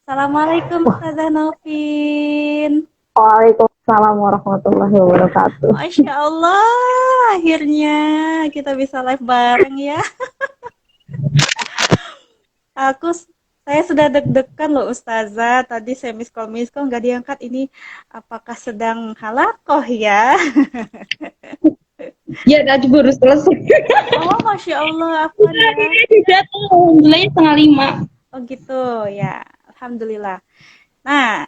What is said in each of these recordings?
Assalamualaikum Wah, Ustazah Novin. Waalaikumsalam warahmatullahi wabarakatuh. Masya Allah, akhirnya kita bisa live bareng ya. Aku, saya sudah deg-degan loh Ustazah. Tadi saya miss call nggak diangkat. Ini apakah sedang halakoh ya? Ya, tadi baru selesai. Oh, Masya Allah, afwan ya. Ini tidak tuh, alhamdulillahnya setengah lima. Oh gitu ya, Alhamdulillah. Nah,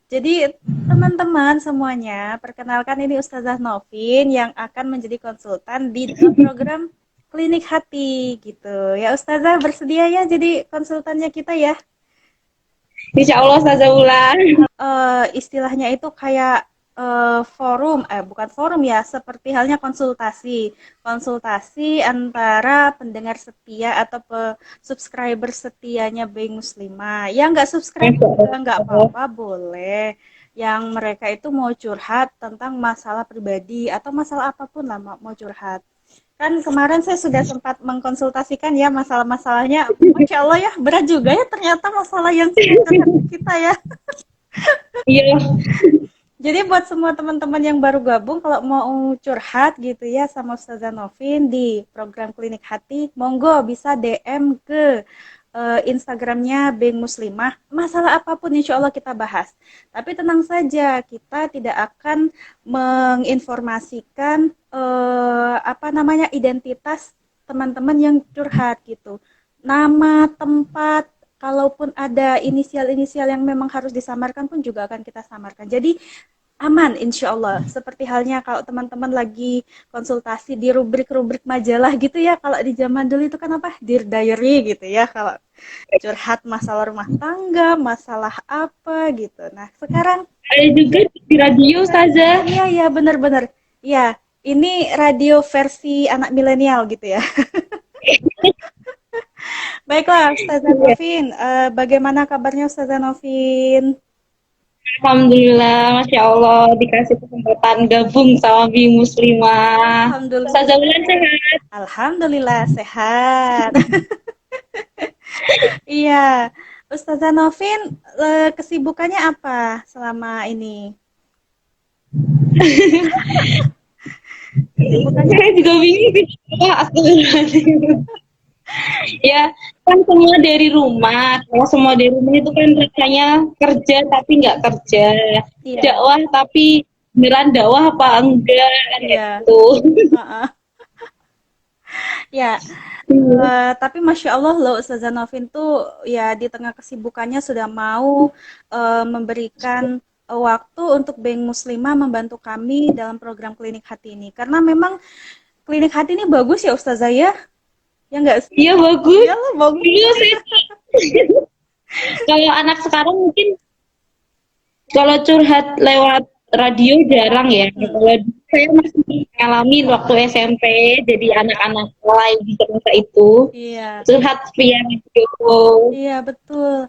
jadi teman-teman semuanya, perkenalkan ini Ustazah Novin yang akan menjadi konsultan di dalam program Klinik Hati gitu. Ya Ustazah bersedia ya jadi konsultannya kita ya. Insya Allah Ustazah Ulan. Istilahnya itu kayak forum, bukan forum ya, seperti halnya konsultasi. Konsultasi antara pendengar setia atau subscriber setianya Being Muslimah. Yang nggak subscribe Masya juga nggak Allah. apa-apa, boleh. Yang mereka itu mau curhat tentang masalah pribadi atau masalah apapun lah mau curhat. Kan kemarin saya sudah sempat mengkonsultasikan ya masalah-masalahnya. Masya Allah ya, berat juga ya ternyata masalah yang sedang curhat ke kita ya. Iya, Jadi buat semua teman-teman yang baru gabung, kalau mau curhat gitu ya sama Ustazah Novin di program Klinik Hati, monggo bisa DM ke Instagramnya Beng Muslimah. Masalah apapun insya Allah kita bahas. Tapi tenang saja, kita tidak akan menginformasikan apa namanya identitas teman-teman yang curhat gitu. Nama, tempat, kalaupun ada inisial-inisial yang memang harus disamarkan pun juga akan kita samarkan. Jadi aman insya Allah. Seperti halnya kalau teman-teman lagi konsultasi di rubrik-rubrik majalah gitu ya. Kalau di zaman dulu itu kan apa? Dear Diary gitu ya. Kalau curhat masalah rumah tangga, masalah apa gitu. Nah sekarang ada juga di radio Ustazah. iya ya benar-benar. Iya, ini radio versi anak milenial gitu ya. Baiklah Ustazah Iya. Novin, bagaimana kabarnya Ustazah Novin? Alhamdulillah, Masya Allah dikasih kesempatan gabung sama Bi Muslimah. Alhamdulillah. Ustazah Ulan sehat. Alhamdulillah sehat. Iya, Ustazah Novin, kesibukannya apa selama ini? Kesibukannya Saya juga bingung. Astagfirullahaladzim. Ya, kan semua dari rumah. Kalau semua dari rumah itu kan rasanya kerja tapi nggak kerja. iya, Dakwah tapi beneran dakwah apa enggak kan kayak iya, gitu. heeh. Ya, tapi Masya Allah loh Ustazah Novin tuh ya di tengah kesibukannya sudah mau memberikan waktu untuk Bank Muslimah membantu kami dalam program Klinik Hati ini. Karena memang Klinik Hati ini bagus ya Ustazah ya? Ya enggak sih? Iya bagus. Iya lah bagus. Iya sih. Kalau anak sekarang mungkin kalau curhat lewat radio jarang ya. Hmm, Kalau saya masih ngalamin waktu SMP jadi anak-anak lain di masa itu iya. curhat via radio. Iya, betul.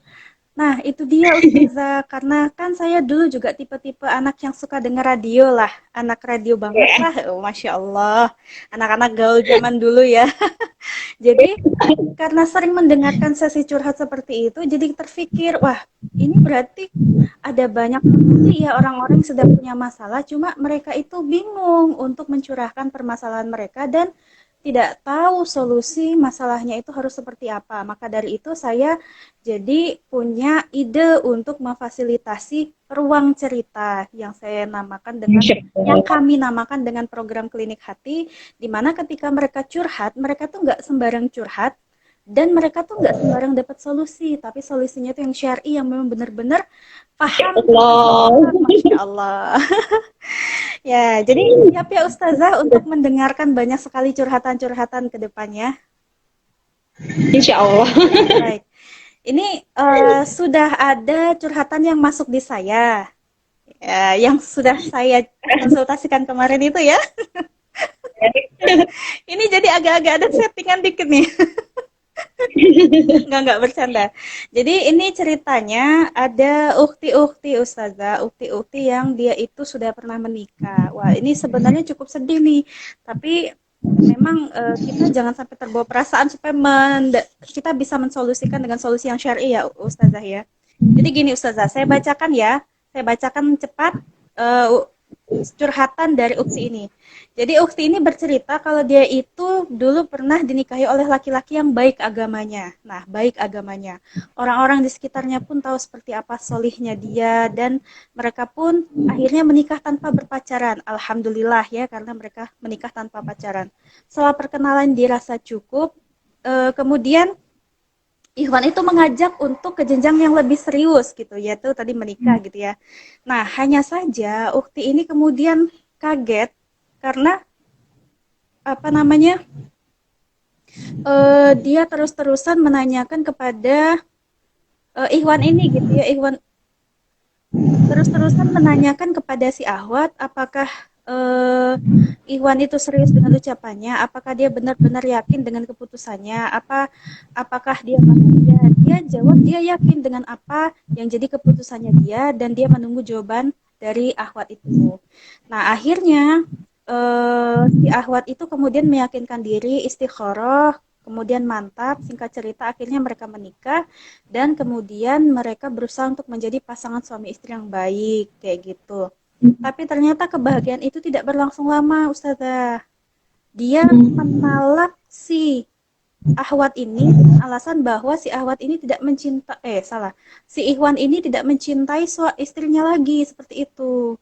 Nah, itu dia Ustazah, karena kan saya dulu juga tipe-tipe anak yang suka dengar radio lah, anak radio banget Ya. lah, oh, Masya Allah, anak-anak gaul zaman dulu ya. Jadi, karena sering mendengarkan sesi curhat seperti itu, jadi terfikir, wah, ini berarti ada banyak sekali ya orang-orang yang sedang punya masalah, cuma mereka itu bingung untuk mencurahkan permasalahan mereka dan tidak tahu solusi masalahnya itu harus seperti apa. Maka dari itu saya jadi punya ide untuk memfasilitasi ruang cerita yang saya namakan dengan Masya yang Allah. kami namakan dengan program Klinik Hati, di mana ketika mereka curhat, mereka tuh nggak sembarang curhat dan mereka tuh nggak sembarang dapat solusi, tapi solusinya tuh yang syar'i yang memang benar-benar Masya paham dengan Allah. kita. Masya Allah. Ya, jadi siap ya Ustazah untuk mendengarkan banyak sekali curhatan-curhatan ke depannya. Insya Allah. Baik. Ini sudah ada curhatan yang masuk di saya. Ya, yang sudah saya konsultasikan kemarin itu ya. Ini jadi agak-agak ada settingan dikit nih. Nggak bercanda. Jadi ini ceritanya ada ukti-ukti Ustazah, ukti-ukti yang dia itu sudah pernah menikah. Wah, ini sebenarnya cukup sedih nih. Tapi memang kita jangan sampai terbawa perasaan supaya kita bisa mensolusikan dengan solusi yang syar'i ya Ustazah ya. Jadi gini Ustazah, saya bacakan ya, saya bacakan cepat uh, curhatan dari ukti ini. Jadi ukti ini bercerita kalau dia itu dulu pernah dinikahi oleh laki-laki yang baik agamanya. Nah, baik agamanya. Orang-orang di sekitarnya pun tahu seperti apa solihnya dia dan mereka pun akhirnya menikah tanpa berpacaran. Alhamdulillah ya karena mereka menikah tanpa pacaran. Setelah perkenalan dirasa cukup, kemudian Ikhwan itu mengajak untuk ke jenjang yang lebih serius gitu, yaitu tadi menikah gitu ya. Nah, hanya saja Ukti ini kemudian kaget karena apa namanya? Dia terus-terusan menanyakan kepada Ikhwan ini gitu ya, Ikhwan terus-terusan menanyakan kepada si Ahwat apakah Ikhwan itu serius dengan ucapannya, apakah dia benar-benar yakin dengan keputusannya, apakah dia bahagia. Dia jawab dia yakin dengan apa yang jadi keputusannya dia dan dia menunggu jawaban dari Ahwat itu. Nah, akhirnya si Ahwat itu kemudian meyakinkan diri istikharah, kemudian mantap, singkat cerita akhirnya mereka menikah dan kemudian mereka berusaha untuk menjadi pasangan suami istri yang baik kayak gitu. Tapi ternyata kebahagiaan itu tidak berlangsung lama, Ustazah. Dia menalak si Ahwat ini dengan alasan bahwa si Ahwat ini tidak mencintai, salah. Si Ikhwan ini tidak mencintai istrinya lagi, seperti itu.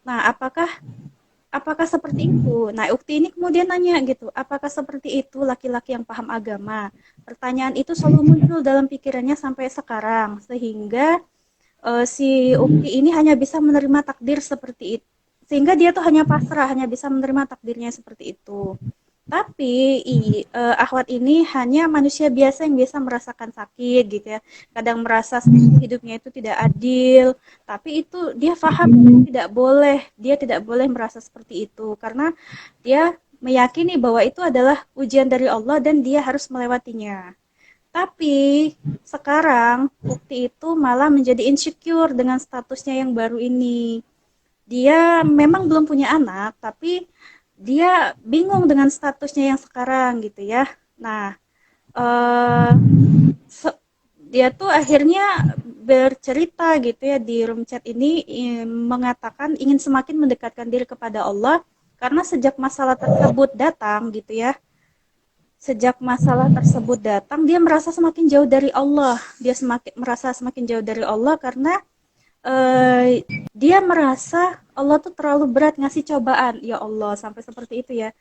Nah, apakah seperti itu? Nah, Ukti ini kemudian nanya gitu, apakah seperti itu laki-laki yang paham agama? Pertanyaan itu selalu muncul dalam pikirannya sampai sekarang, sehingga si Ukti ini hanya bisa menerima takdir seperti itu. Sehingga dia tuh hanya pasrah, hanya bisa menerima takdirnya seperti itu. Tapi Ahwat ini hanya manusia biasa yang biasa merasakan sakit gitu ya. Kadang merasa seperti hidupnya itu tidak adil, tapi itu dia paham dia tidak boleh merasa seperti itu karena dia meyakini bahwa itu adalah ujian dari Allah dan dia harus melewatinya. Tapi sekarang Ukti itu malah menjadi insecure dengan statusnya yang baru ini. Dia memang belum punya anak, tapi dia bingung dengan statusnya yang sekarang gitu ya. Nah, eh, dia tuh akhirnya bercerita gitu ya di room chat ini mengatakan ingin semakin mendekatkan diri kepada Allah karena sejak masalah tersebut datang gitu ya. Sejak masalah tersebut datang, dia merasa semakin jauh dari Allah. Dia merasa semakin jauh dari Allah karena dia merasa Allah tuh terlalu berat ngasih cobaan. Ya Allah, sampai seperti itu ya.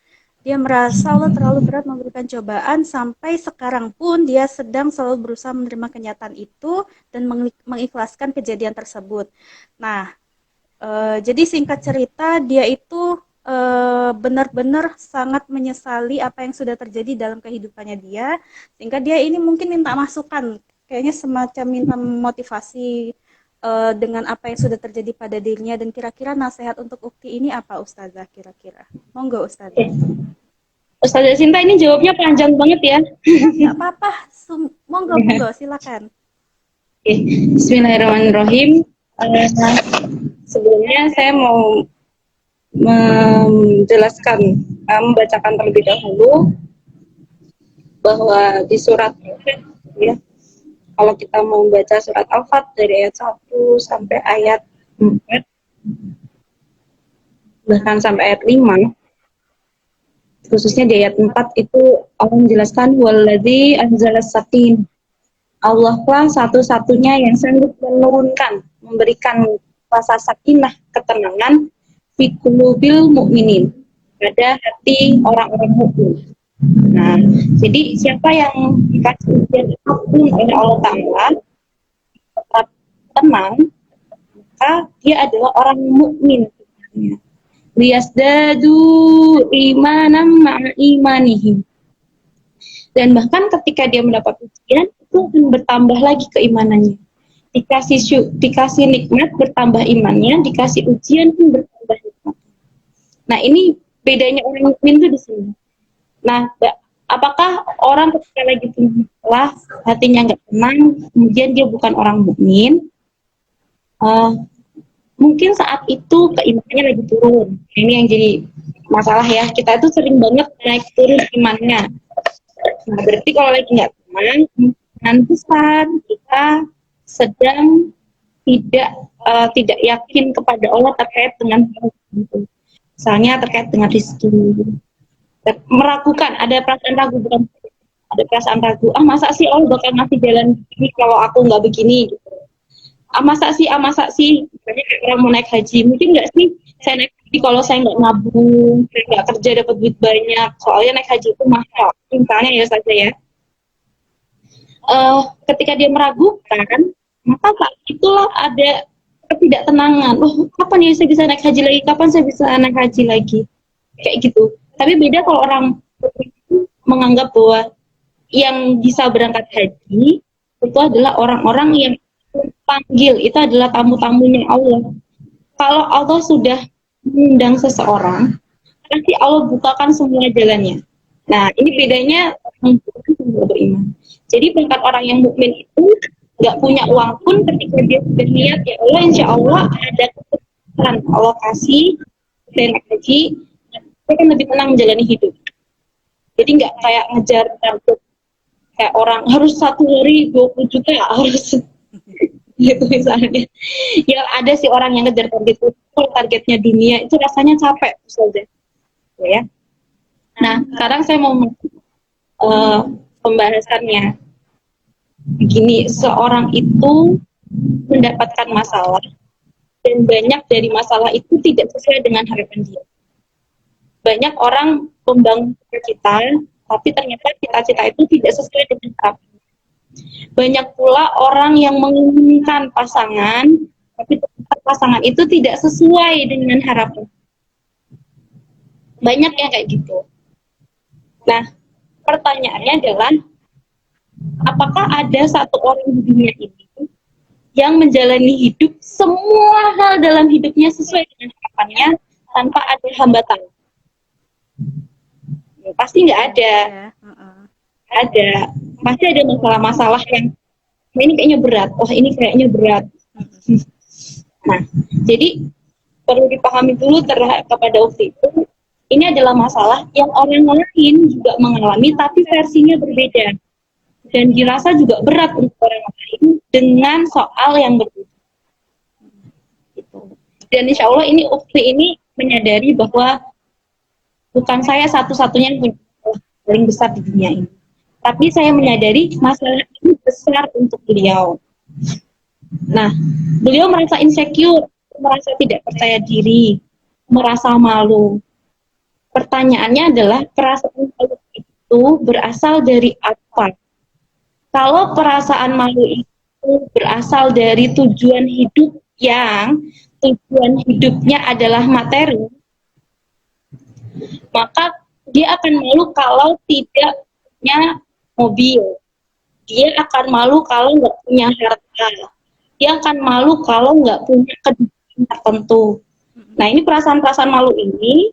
Dia merasa Allah terlalu berat memberikan cobaan sampai sekarang pun dia sedang selalu berusaha menerima kenyataan itu dan mengikhlaskan kejadian tersebut. Nah, jadi singkat cerita dia itu benar-benar sangat menyesali apa yang sudah terjadi dalam kehidupannya dia, sehingga dia ini mungkin minta masukan, kayaknya semacam minta motivasi dengan apa yang sudah terjadi pada dirinya dan kira-kira nasihat untuk Ukti ini apa Ustazah kira-kira? Monggo Ustazah. Ustazah Sinta ini jawabnya panjang banget ya. Ya nggak apa-apa, monggo silakan. Oke, Bismillahirrahmanirrahim. Sebelumnya saya mau menjelaskan, membacakan terlebih dahulu bahwa di surat ya, kalau kita mau membaca surat Al-Fat dari ayat 1 sampai ayat 4 bahkan sampai ayat 5, khususnya di ayat 4 itu Allah menjelaskan waladzi anzalas sakin, Allah lah satu-satunya yang sanggup menurunkan, memberikan rasa sakinah, ketenangan fi qulubil mukminin, pada hati orang-orang mukmin. Nah, jadi siapa yang dikasih ujian apapun oleh Allah Ta'ala tetap tenang, maka dia adalah orang mukmin. Liyasdadu imanam ma'a imanihim. Dan bahkan ketika dia mendapat ujian, itu akan bertambah lagi keimanannya. Dikasih nikmat bertambah imannya, dikasih ujian pun bertambah nikmat. Nah, ini bedanya orang mukmin itu di sini. Nah, apakah orang ketika lagi punya masalah, hatinya nggak tenang, kemudian dia bukan orang mukmin? Mungkin saat itu keimanannya lagi turun. Ini yang jadi masalah ya, kita itu sering banget naik turun imannya. Nah, berarti kalau lagi nggak tenang, kemungkinan besar kita sedang tidak yakin kepada Allah terkait dengan hal itu. Misalnya terkait dengan rezeki, meragukan, ada perasaan ragu, bukan ada perasaan ragu. Ah, masa sih Allah bakal ngasih jalan begini kalau aku nggak begini? Gitu. Masa sih, misalnya kayak orang mau naik haji, mungkin nggak sih saya naik haji kalau saya nggak nabung, saya nggak kerja dapat duit banyak, soalnya naik haji itu mahal, misalnya ya saja ya. Ketika dia meragukan, maka saat itulah ada ketidaktenangan. Oh, kapan ya saya bisa naik haji lagi? Kapan saya bisa naik haji lagi? Kayak gitu. Tapi beda kalau orang menganggap bahwa yang bisa berangkat haji itu adalah orang-orang yang panggil, itu adalah tamu-tamunya Allah. Kalau Allah sudah mengundang seseorang, pasti Allah bukakan semua jalannya. Nah, ini bedanya orang beriman sama beriman. Jadi berangkat orang yang mukmin itu nggak punya uang pun, ketika dia sudah niat, ya Allah, insya Allah ada kesempatan Allah kasih dan haji, dia kan lebih tenang menjalani hidup. Jadi nggak kayak ngejar target kayak orang harus satu hari 20 juta harus gitu misalnya. Ya ada sih orang yang ngejar target itu, kalau targetnya dunia itu rasanya capek saja. Ya. Nah, sekarang saya mau pembahasannya. Begini, seorang itu mendapatkan masalah dan banyak dari masalah itu tidak sesuai dengan harapan dia. Banyak orang membangun cita-cita, tapi ternyata cita-cita itu tidak sesuai dengan harapan. Banyak pula orang yang menginginkan pasangan, tapi ternyata pasangan itu tidak sesuai dengan harapan. Banyak yang kayak gitu. Nah, pertanyaannya adalah, apakah ada satu orang di dunia ini yang menjalani hidup semua hal dalam hidupnya sesuai dengan harapannya tanpa ada hambatan? Ya, pasti nggak ada. Ada. Pasti ada masalah-masalah yang ini kayaknya berat. Oh, ini kayaknya berat. Nah, jadi perlu dipahami dulu kepada waktu itu, ini adalah masalah yang orang lain juga mengalami, tapi versinya berbeda. Dan dirasa juga berat untuk orang lain dengan soal yang berbeda. Gitu. Dan insya Allah ini ukti ini menyadari bahwa bukan saya satu-satunya yang punya masalah paling besar di dunia ini. Tapi saya menyadari masalah ini besar untuk beliau. Nah, beliau merasa insecure, merasa tidak percaya diri, merasa malu. Pertanyaannya adalah, perasaan malu itu berasal dari apa? Kalau perasaan malu itu berasal dari tujuan hidup yang tujuan hidupnya adalah materi, maka dia akan malu kalau tidak punya mobil. Dia akan malu kalau nggak punya harta. Dia akan malu kalau nggak punya kedudukan tertentu. Nah, ini perasaan-perasaan malu ini,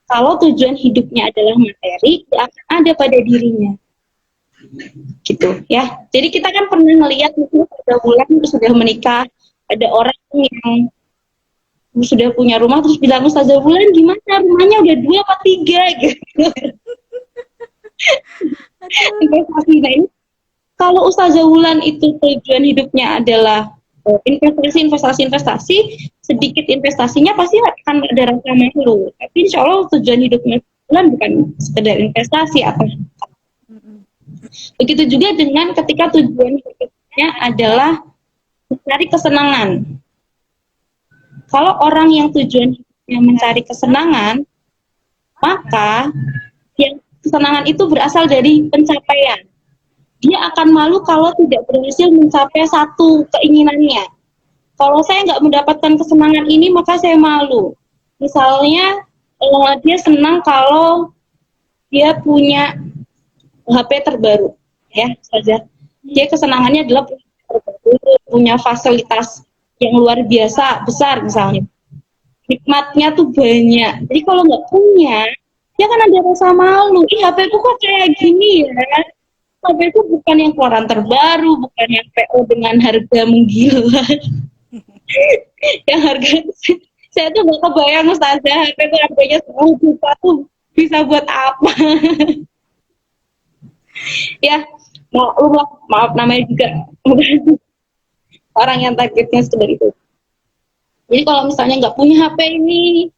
kalau tujuan hidupnya adalah materi, dia akan ada pada dirinya. Gitu ya. Jadi kita kan pernah melihat pada bulan sudah menikah, ada orang yang sudah punya rumah terus bilang, Ustazah Bulan gimana rumahnya udah 2 apa 3 gitu. Investasi. Nah, ini kalau Ustazah Wulan itu tujuan hidupnya adalah investasi, sedikit investasinya pasti akan ada rasa malu. Tapi insya Allah tujuan hidupnya Wulan bukan sekedar investasi apa. Begitu juga dengan ketika tujuan hidupnya adalah mencari kesenangan. Kalau orang yang tujuan hidupnya mencari kesenangan, maka yang kesenangan itu berasal dari pencapaian. Dia akan malu kalau tidak berhasil mencapai satu keinginannya. Kalau saya nggak mendapatkan kesenangan ini, maka saya malu. Misalnya, dia senang kalau dia punya HP terbaru, ya saja. Dia kesenangannya adalah punya fasilitas yang luar biasa, besar misalnya. Nikmatnya tuh banyak. Jadi kalau nggak punya, dia kan ada rasa malu. Ih, HP ku kok kayak gini ya. HP itu bukan yang keluaran terbaru, bukan yang PO dengan harga menggila. Yang harga Saya tuh gak kebayang Ustazah, HP tuh harganya 10 juta tuh bisa buat apa. Ya, maaf namanya juga orang yang targetnya sekedar itu. Jadi kalau misalnya nggak punya HP ini,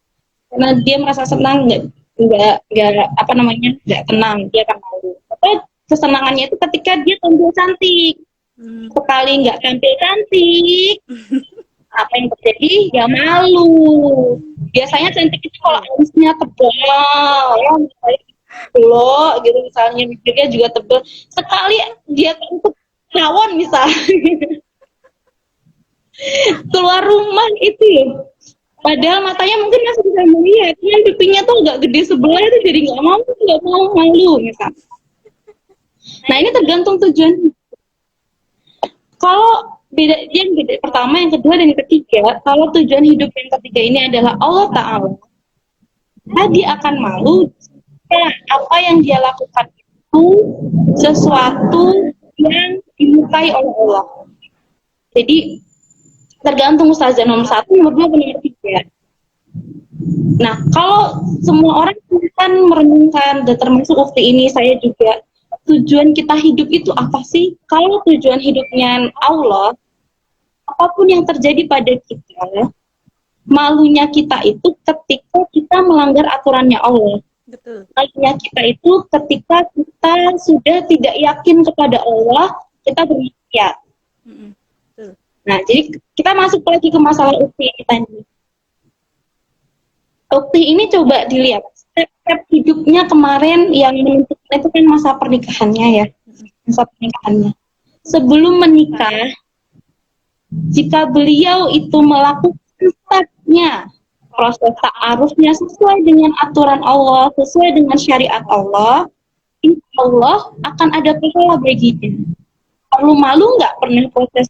karena dia merasa senang, nggak apa namanya, nggak tenang, dia akan malu. Tapi kesenangannya itu ketika dia tampil cantik. Sekali nggak tampil cantik, apa yang terjadi? Ya malu. Biasanya cantik itu kalau alisnya tebal, ya misalnya belok gitu, misalnya bibirnya juga tebal. Sekali dia untuk rawon misalnya, keluar rumah itu ya. Padahal matanya mungkin masih bisa melihat, cuman pipinya tuh agak gede sebelah itu jadi nggak mau malu misalnya. Nah ini tergantung tujuan. Kalau beda pertama, yang kedua, dan yang ketiga, kalau tujuan hidup yang ketiga ini adalah Allah Ta'ala, dia akan malu jika apa yang dia lakukan itu sesuatu yang dimukai oleh Allah. Jadi tergantung Ustazah, nomor 1, nomor 2, nomor 3. Nah, kalau semua orang kan merenungkan, dan termasuk waktu ini saya juga, tujuan kita hidup itu apa sih? Kalau tujuan hidupnya Allah, apapun yang terjadi pada kita, malunya kita itu ketika kita melanggar aturannya Allah. Betul. Malunya kita itu ketika kita sudah tidak yakin kepada Allah, kita bermaksiat. Nah, jadi kita masuk lagi ke masalah ukti ini tadi. Ukti ini coba dilihat step-step hidupnya kemarin yang menentukan itu kan masa pernikahannya ya, masa pernikahannya. Sebelum menikah, jika beliau itu melakukan stepnya, proses ta'arufnya sesuai dengan aturan Allah, sesuai dengan syariat Allah, insya Allah akan ada pahala baginya. Perlu malu nggak pernah proses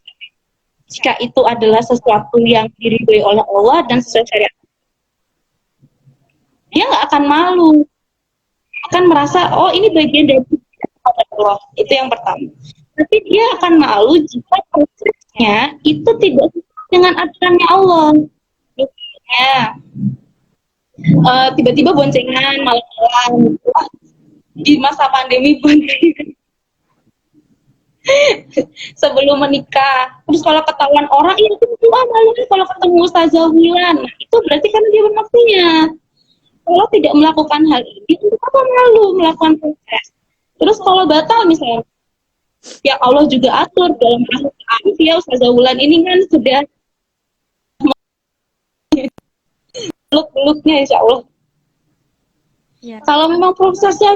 jika itu adalah sesuatu yang diridhoi oleh Allah dan sesuai syariat? Dia nggak akan malu, akan merasa oh ini bagian dari Allah. Itu yang pertama. Tapi dia akan malu jika prosesnya itu tidak sesuai dengan aturannya Allah. Misalnya tiba-tiba boncengan malam-malam di masa pandemi boncengan sebelum menikah. Terus kalau ketahuan orang, iya itu malu kalau ketemu Ustazah Wilan. Nah, itu berarti kan dia bermaksiat. Kalau tidak melakukan hal ini, itu apa malu melakukan proses. Terus kalau batal misalnya, ya Allah juga atur dalam Al-Quran, ya Ustazah Wulan ini kan sudah peluk-peluknya insya Allah. Ya. Kalau memang prosesnya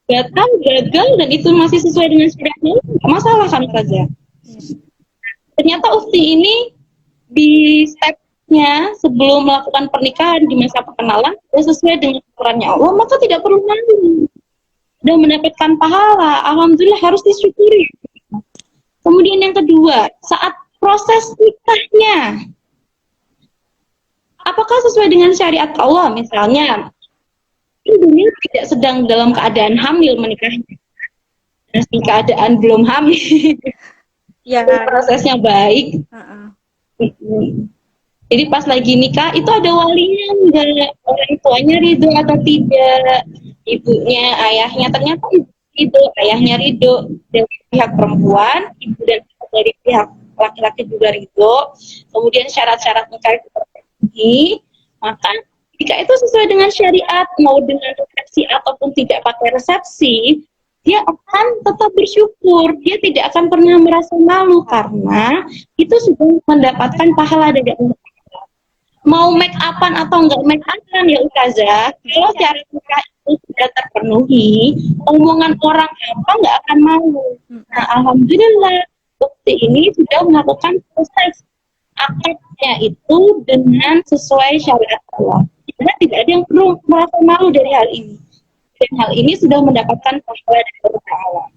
batal, gagal, dan itu masih sesuai dengan syariatnya, masalah kan saja. Ya. Ternyata ukti ini di stepnya sebelum melakukan pernikahan di masa perkenalan sesuai dengan aturannya Allah, maka tidak perlu malu dan mendapatkan pahala. Alhamdulillah, harus disyukuri. Kemudian yang kedua, saat proses nikahnya, apakah sesuai dengan syariat Allah? Misalnya, ibunya tidak sedang dalam keadaan hamil menikahnya, masih keadaan belum hamil, ya prosesnya baik. Jadi pas lagi nikah itu ada walinya, enggak, orang tuanya ridho atau tidak, ibunya, ayahnya, ternyata ibu, ayahnya ridho dari pihak perempuan, ibu dan dari pihak laki-laki juga ridho. Kemudian syarat-syarat nikah itu terpenuhi, maka jika itu sesuai dengan syariat, mau dengan resepsi ataupun tidak pakai resepsi, dia akan tetap bersyukur, dia tidak akan pernah merasa malu karena itu sudah mendapatkan pahala dari Allah. Mau make upan atau enggak make upan ya Ustazah, kalau syarat nikah itu sudah terpenuhi, omongan orang apa enggak akan malu. Nah, alhamdulillah bukti ini sudah melakukan proses akadnya itu dengan sesuai syariat Allah. Karena tidak ada yang perlu merasa malu dari hal ini. Dan hal ini sudah mendapatkan pahala dari Allah.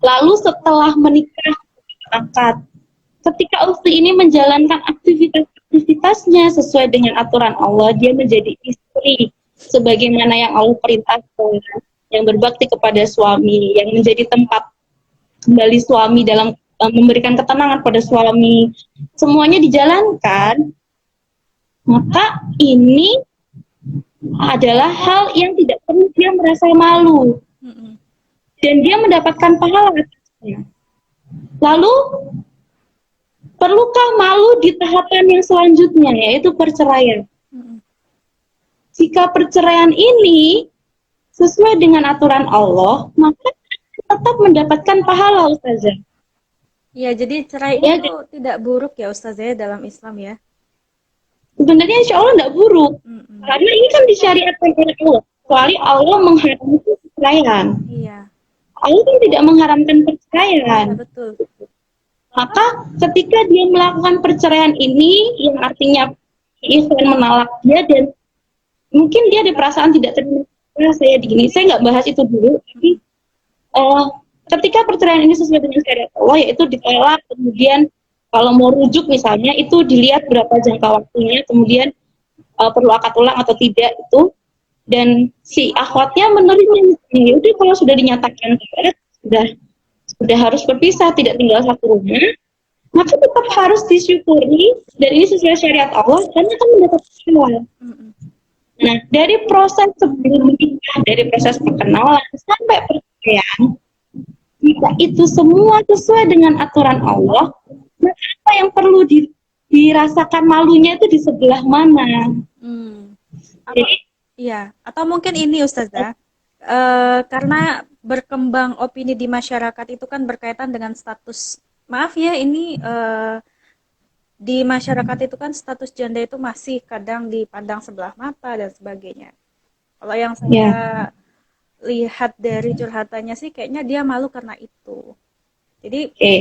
Lalu setelah menikah akad, ketika ukti ini menjalankan aktivitasnya sesuai dengan aturan Allah, dia menjadi istri sebagaimana yang Allah perintahkan, yang berbakti kepada suami, yang menjadi tempat kembali suami dalam memberikan ketenangan pada suami. Semuanya dijalankan, maka ini adalah hal yang tidak perlu dia merasa malu Mm-mm. dan dia mendapatkan pahala atasnya. Lalu perlukah malu di tahapan yang selanjutnya, yaitu perceraian? Mm-mm. Jika perceraian ini sesuai dengan aturan Allah, maka tetap mendapatkan pahala, Ustazah. Ya, jadi cerai Ya, itu tidak buruk ya Ustazah dalam Islam ya. sebenarnya insya Allah tidak buruk. Mm-mm. Karena ini kan disyariatkan oleh Allah. Kecuali Allah mengharamkan perceraian. Iya, Allah kan tidak mengharamkan iya perceraian. betul. Maka ketika dia melakukan perceraian ini, yang artinya Ihsan menolak dia dan mungkin dia ada perasaan tidak terima saya digini. Saya nggak bahas itu dulu. Tapi ketika perceraian ini sesuai dengan syariat Allah, yaitu ditolak, kemudian kalau mau rujuk misalnya itu dilihat berapa jangka waktunya, kemudian perlu akad ulang atau tidak itu, dan si akhwatnya menerima. Ya udah, kalau sudah dinyatakan sudah harus berpisah, tidak tinggal satu rumah, maka tetap harus disyukuri, dan ini sesuai syariat Allah karena akan mendapat pahala. Mm-mm. Nah, dari proses sebelum menikah, dari proses perkenalan sampai perceraian, jika itu semua sesuai dengan aturan Allah, maka apa yang perlu dirasakan malunya itu di sebelah mana? Hmm. Atau, Jadi, iya, atau mungkin ini Ustazah, karena berkembang opini di masyarakat itu kan berkaitan dengan status, maaf ya ini di masyarakat itu kan status janda itu masih kadang dipandang sebelah mata dan sebagainya. Kalau yang ya, saya lihat dari curhatannya sih kayaknya dia malu karena itu. Jadi, oke.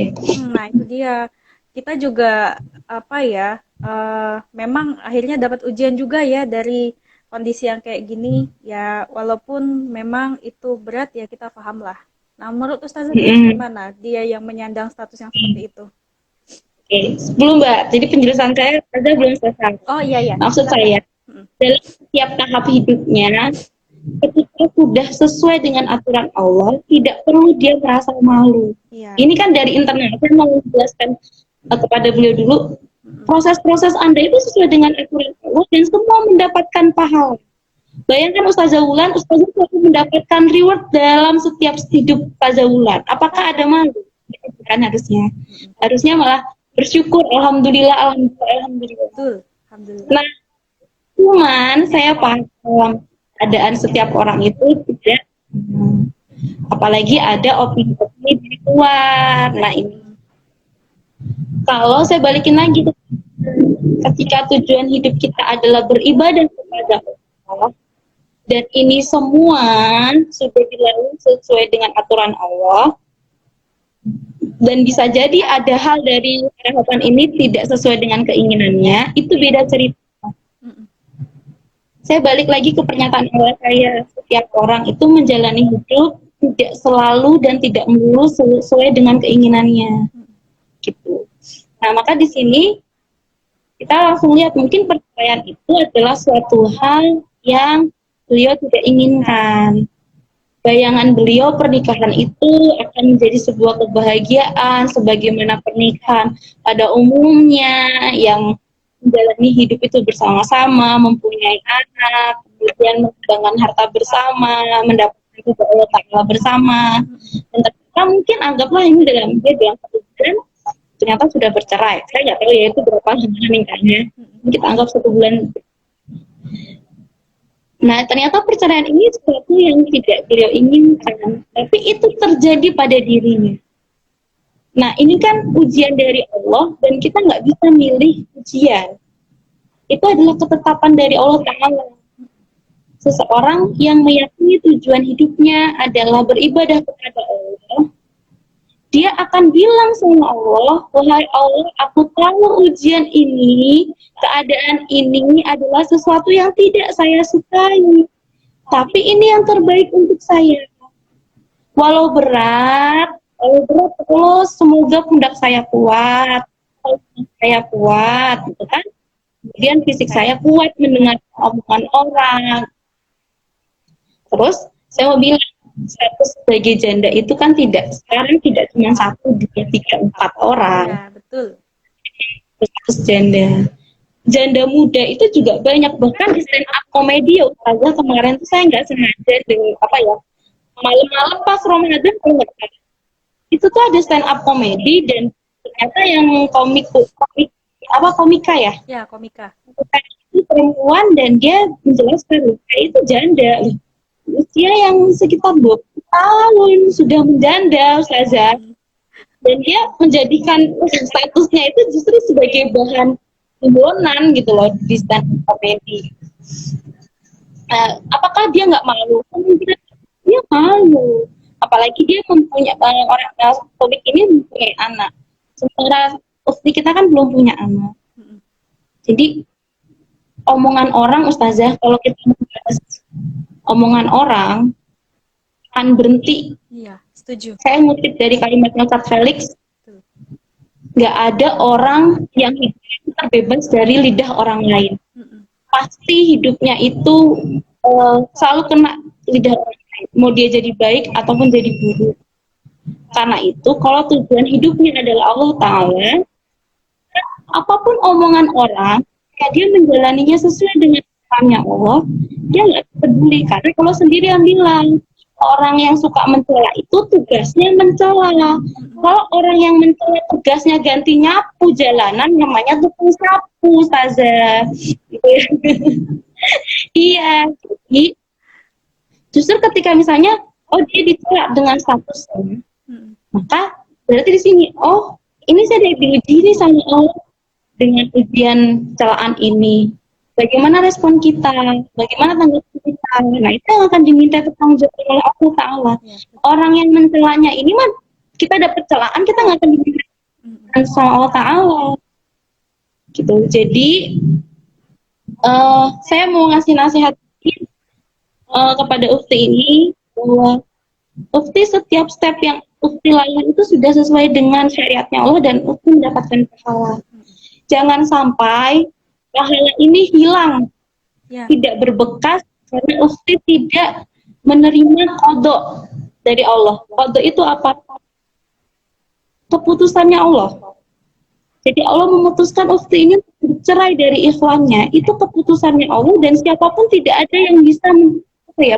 nah itu dia. Kita juga apa ya? Memang akhirnya dapat ujian juga ya dari kondisi yang kayak gini. Ya walaupun memang itu berat ya kita paham lah. Nah menurut Ustazah sendiri Mm-mm. gimana? Dia yang menyandang status yang seperti itu. Oke, sebelum Mbak, jadi penjelasan saya ada belum selesai. Oh iya ya, Maksud silakan. saya, dalam setiap tahap hidupnya, ketika sudah sesuai dengan aturan Allah, tidak perlu dia merasa malu. Iya. Ini kan dari internal, saya mau menjelaskan kepada beliau dulu, proses-proses Anda itu sesuai dengan aturan Allah dan semua mendapatkan pahala. Bayangkan Ustazah Wulan, Ustazah selalu mendapatkan reward dalam setiap hidup Ustazah Wulan. Apakah ada malu? Kan harusnya. Harusnya malah bersyukur, alhamdulillah, alhamdulillah, alhamdulillah. Betul. Alhamdulillah. Nah, cuman saya paham dalam keadaan setiap orang itu tidak, apalagi ada opini-opini di luar. Nah ini, kalau saya balikin lagi, ketika tujuan hidup kita adalah beribadah kepada Allah, dan ini semua sudah dilalui sesuai dengan aturan Allah, dan bisa jadi ada hal dari harapan ini tidak sesuai dengan keinginannya, itu beda cerita. Saya balik lagi ke pernyataan awal saya, setiap orang itu menjalani hidup tidak selalu dan tidak melulu sesuai dengan keinginannya, gitu. Nah, maka di sini kita langsung lihat, mungkin perceraian itu adalah suatu hal yang beliau tidak inginkan. Bayangan beliau pernikahan itu akan menjadi sebuah kebahagiaan sebagaimana pernikahan pada umumnya yang menjalani hidup itu bersama-sama, mempunyai anak, kemudian mengembangkan harta bersama, mendapatkan ridho Allah Ta'ala bersama. Dan ternyata mungkin anggaplah ini dalam satu bulan ternyata sudah bercerai. Saya nggak tahu ya itu berapa lama nikahnya. Kita anggap 1 bulan. Nah, ternyata perceraian ini sesuatu yang tidak beliau inginkan, tapi itu terjadi pada dirinya. Nah, ini kan ujian dari Allah, dan kita nggak bisa milih ujian. Itu adalah ketetapan dari Allah Ta'ala. Seseorang yang meyakini tujuan hidupnya adalah beribadah kepada Allah, dia akan bilang sama Allah, wahai Allah, aku tahu ujian ini, keadaan ini adalah sesuatu yang tidak saya sukai. Tapi ini yang terbaik untuk saya. Walau berat, terus semoga pundak saya kuat, saya kuat, gitu kan? Kemudian fisik saya kuat mendengar omongan orang. Terus saya mau bilang, status sebagai janda itu kan sekarang tidak cuma 1, 2, 3, 4 orang. Ya, betul. Status janda. janda muda itu juga banyak, bahkan di stand up komedi ya Ustazah, kemarin tuh saya nggak sengaja dengan apa ya, malam-malam pas Ramadan kalau nggak salah, itu tuh ada stand up komedi dan ternyata yang komik apa komika ya, Ya, komika. itu perempuan dan dia menjelaskan saya itu janda usia yang sekitar 20 tahun sudah menjanda Ustazah, Hmm. dan dia menjadikan statusnya itu justru sebagai bahan buronan gitu loh di stand up comedy. Apakah dia nggak malu? Kemungkinan dia malu, apalagi dia mempunyai orang komik ini mempunyai anak, sementara ukti kita kan belum punya anak. Hmm. Jadi omongan orang Ustazah, kalau kita membahas omongan orang akan berhenti. Iya, setuju. Saya ngutip dari kalimatnya Ustaz Felix, Tuh. nggak ada orang yang hidup terbebas dari lidah orang lain. Hmm. Pasti hidupnya itu selalu kena lidah orang lain. Mau dia jadi baik ataupun jadi buruk. Karena itu, kalau tujuan hidupnya adalah Allah Ta'ala, apapun omongan orang, ya dia menjalaninya sesuai dengan Islamnya Allah, dia nggak peduli. Karena kalau sendiri yang bilang, orang yang suka mencela itu tugasnya mencela. Kalau orang yang mencela tugasnya ganti nyapu jalanan, namanya tukang sapu, Ustazah. Iya, jadi justru ketika misalnya, oh dia dicela dengan statusnya, Hmm. maka berarti di sini, oh ini saya diuji nih sama Allah dengan ujian celaan ini. Bagaimana respon kita? Bagaimana tanggapan kita? Nah itu yang akan diminta pertanggungjawaban oleh Allah Ta'ala. Ya, betul. Orang yang mencelanya ini mah kita dapat celaan, kita nggak akan diminta Hmm. sama Allah Ta'ala. Gitu. Jadi saya mau ngasih nasihat kepada Ufti ini bahwa Ufti setiap step yang Ufti lalui itu sudah sesuai dengan syariatnya Allah dan Ufti mendapatkan pahala. Jangan sampai pahala ini hilang, Ya. tidak berbekas karena Ufti tidak menerima qadha dari Allah. Qadha itu apa? Keputusannya Allah. Jadi Allah memutuskan Ufti ini bercerai dari ikhwannya, itu keputusannya Allah dan siapapun tidak ada yang bisa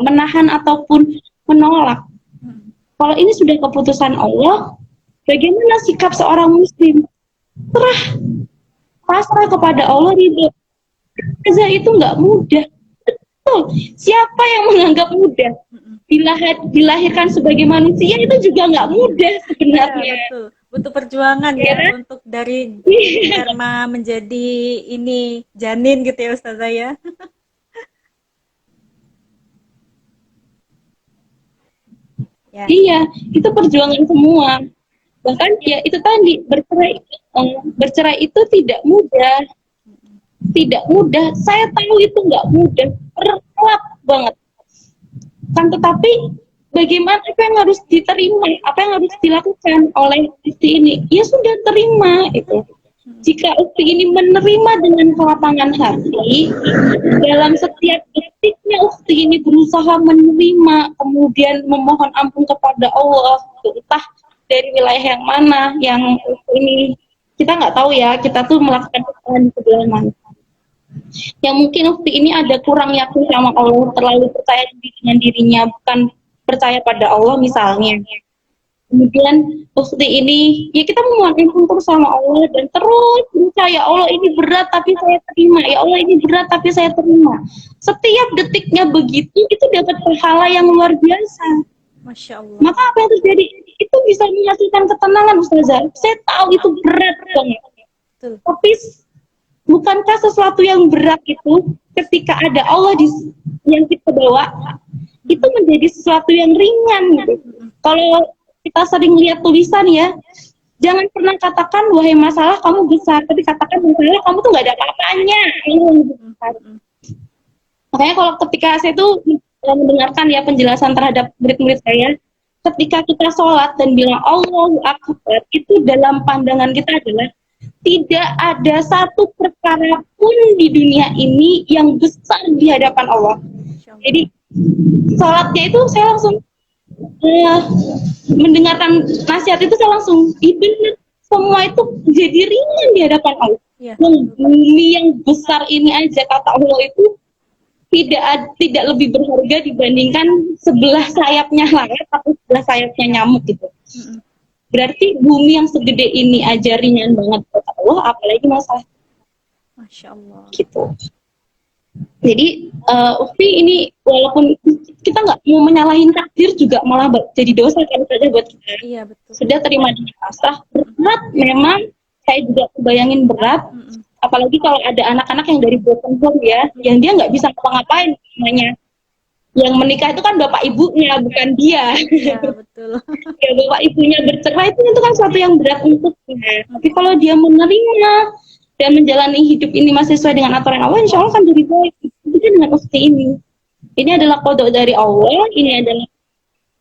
menahan ataupun menolak. Hmm. Kalau ini sudah keputusan Allah, bagaimana sikap seorang muslim? Pasrah kepada Allah, ridho. Kerja itu nggak mudah. Betul. Siapa yang menganggap mudah? Hmm. Dilahirkan sebagai manusia itu juga nggak mudah Ya, sebenarnya. betul. Butuh perjuangan Ya ya kan? untuk dari sperma menjadi ini janin gitu ya Ustazah ya. Ya. Iya, itu perjuangan semua. Bahkan ya itu tadi bercerai itu tidak mudah, tidak mudah. Saya tahu itu nggak mudah, berat banget. Kan tetapi bagaimana apa yang harus diterima, apa yang harus dilakukan oleh istri ini? Ya sudah terima itu. Jika Ukti ini menerima dengan kelapangan hati, dalam setiap detiknya Ukti ini berusaha menerima, kemudian memohon ampun kepada Allah, entah dari wilayah yang mana, yang Ukti ini kita nggak tahu ya, kita tuh melakukan kesalahan di sebelah mana. Yang mungkin Ukti ini ada kurang yakin sama Allah, terlalu percaya dengan dirinya, bukan percaya pada Allah misalnya. Kemudian Ukti ini, ya kita memohon ampun terus sama Allah dan terus percaya Allah ini berat tapi saya terima, ya Allah ini berat tapi saya terima. Setiap detiknya begitu, itu dapat pahala yang luar biasa. Masya Allah. Maka apa yang terjadi? Itu bisa menghasilkan ketenangan Ustazah. Saya tahu itu berat banget. Betul. Tapi bukankah sesuatu yang berat itu ketika ada Allah yang kita bawa, itu menjadi sesuatu yang ringan gitu. Kalau kita sering lihat tulisan ya, jangan pernah katakan wahai masalah kamu besar, tapi katakan masalah kamu tuh nggak ada apa-apanya. Makanya kalau ketika saya tuh mendengarkan ya penjelasan terhadap murid-murid saya, ketika kita sholat dan bilang Allahu Akbar, itu dalam pandangan kita adalah tidak ada satu perkara pun di dunia ini yang besar di hadapan Allah. Jadi sholatnya itu saya langsung mendengarkan nasihat itu, saya langsung benar, semua itu jadi ringan di hadapan Allah. Iya. Yang bumi yang besar ini aja kata Allah itu tidak lebih berharga dibandingkan sebelah sayapnya lalat atau sebelah sayapnya nyamuk gitu. Mm-mm. Berarti bumi yang segede ini aja ringan banget buat Allah, apalagi masalah Masya Allah. gitu. Jadi Ukti ini walaupun kita nggak mau menyalahin takdir juga malah jadi dosa kan saja buat kita. Iya betul. Sudah terima dengan pasrah, berat memang, saya juga bayangin berat. Mm-mm. Apalagi kalau ada anak-anak yang dari broken home ya, yang dia nggak bisa ngapa-ngapain namanya. Yang menikah itu kan bapak ibunya, bukan dia. Iya betul. Ya bapak ibunya bercerai itu kan suatu yang berat untuknya. Tapi kalau dia menerima dan menjalani hidup ini masih sesuai dengan aturan Allah, insya Allah kan jadi baik. Itu kan dengan ukti ini. Ini adalah kodok dari Allah, ini adalah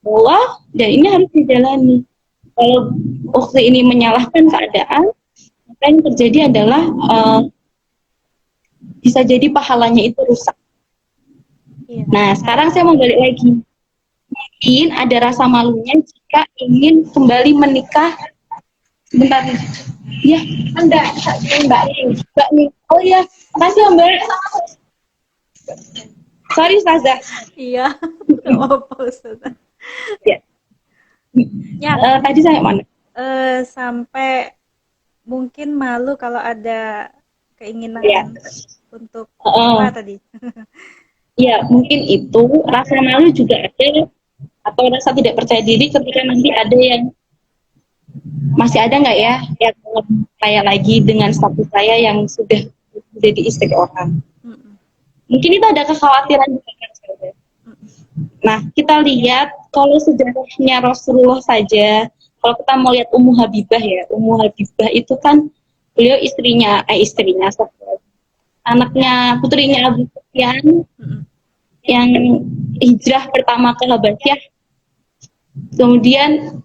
Allah, dan ini harus dijalani. Kalau ukti ini menyalahkan keadaan, maka yang terjadi adalah bisa jadi pahalanya itu rusak. Iya. Nah, sekarang saya mau balik lagi. Mungkin ada rasa malunya jika ingin kembali menikah. Sebentar nih. Ya, Anda, Mbak nih. Oh iya, makasih ya, Mbak. Sorry, Ustazah. Iya. Nggak apa-apa Ustazah. Ya. Ya. Tadi saya mana? Sampai mungkin malu kalau ada keinginan Ya. untuk apa tadi? Ya, mungkin itu rasa malu juga ada, atau rasa tidak percaya diri ketika nanti ada yang masih ada nggak ya yang kayak lagi dengan status saya yang sudah jadi istri orang. Mm-mm. Mungkin itu ada kekhawatiran juga kan saudara. Nah, kita lihat kalau sejarahnya Rasulullah saja, kalau kita mau lihat Ummu Habibah ya, Ummu Habibah itu kan beliau istrinya, anaknya, putrinya Abu Sufyan yang hijrah pertama ke Habasyah. Kemudian